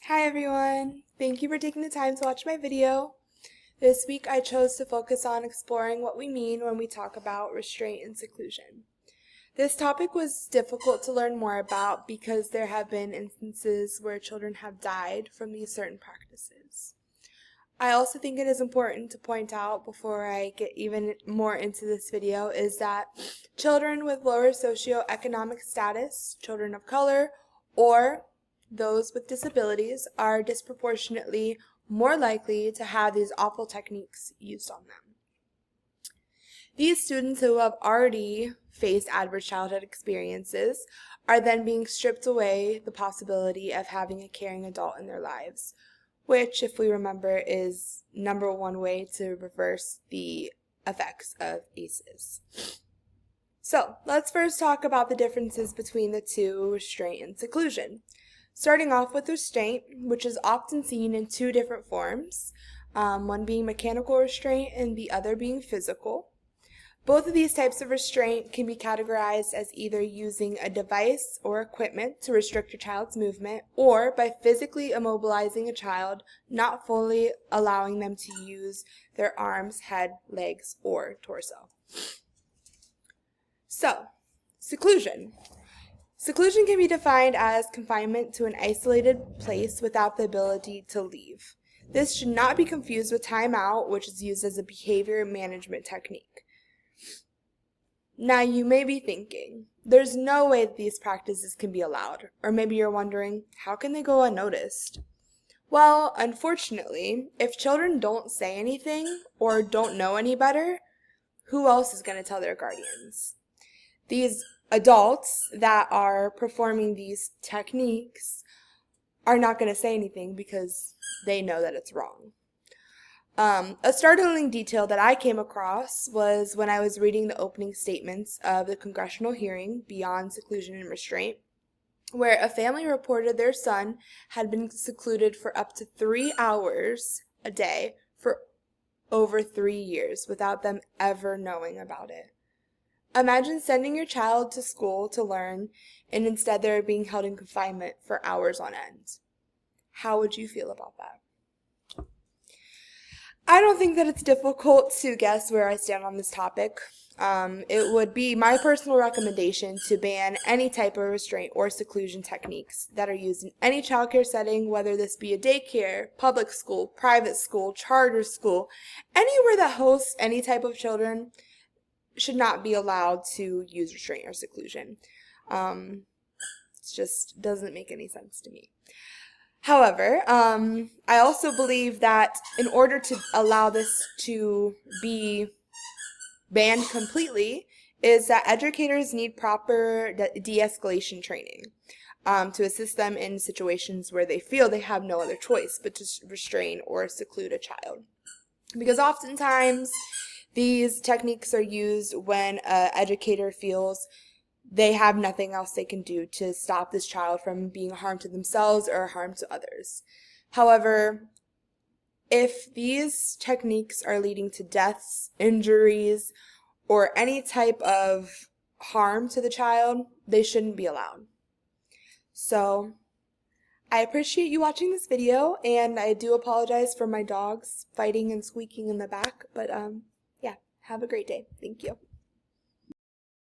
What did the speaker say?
Hi everyone! Thank you for taking the time to watch my video. This week I chose to focus on exploring what we mean when we talk about restraint and seclusion. This topic was difficult to learn more about because there have been instances where children have died from these certain practices. I also think it is important to point out before I get even more into this video is that children with lower socioeconomic status, children of color, or those with disabilities are disproportionately more likely to have these awful techniques used on them. These students who have already faced adverse childhood experiences are then being stripped away the possibility of having a caring adult in their lives, which, if we remember, is number one way to reverse the effects of ACEs. So, let's first talk about the differences between the two, restraint and seclusion. Starting off with restraint, which is often seen in two different forms, one being mechanical restraint and the other being physical. Both of these types of restraint can be categorized as either using a device or equipment to restrict your child's movement, or by physically immobilizing a child, not fully allowing them to use their arms, head, legs, or torso. So, seclusion. Seclusion can be defined as confinement to an isolated place without the ability to leave. This should not be confused with time out, which is used as a behavior management technique. Now you may be thinking, there's no way that these practices can be allowed, or maybe you're wondering, how can they go unnoticed? Well, unfortunately, if children don't say anything or don't know any better, who else is going to tell their guardians? These adults that are performing these techniques are not going to say anything because they know that it's wrong. A startling detail that I came across was when I was reading the opening statements of the congressional hearing, Beyond Seclusion and Restraint, where a family reported their son had been secluded for up to 3 hours a day for over 3 years without them ever knowing about it. Imagine sending your child to school to learn, and instead they're being held in confinement for hours on end. How would you feel about that? I don't think that it's difficult to guess where I stand on this topic. It would be my personal recommendation to ban any type of restraint or seclusion techniques that are used in any childcare setting, whether this be a daycare, public school, private school, charter school, anywhere that hosts any type of children should not be allowed to use restraint or seclusion. It just doesn't make any sense to me. However, I also believe that in order to allow this to be banned completely, is that educators need proper de-escalation training to assist them in situations where they feel they have no other choice but to restrain or seclude a child. Because oftentimes, these techniques are used when an educator feels they have nothing else they can do to stop this child from being harmed to themselves or harm to others. However, if these techniques are leading to deaths, injuries, or any type of harm to the child, they shouldn't be allowed. So, I appreciate you watching this video, and I do apologize for my dogs fighting and squeaking in the back, but yeah, have a great day. Thank you.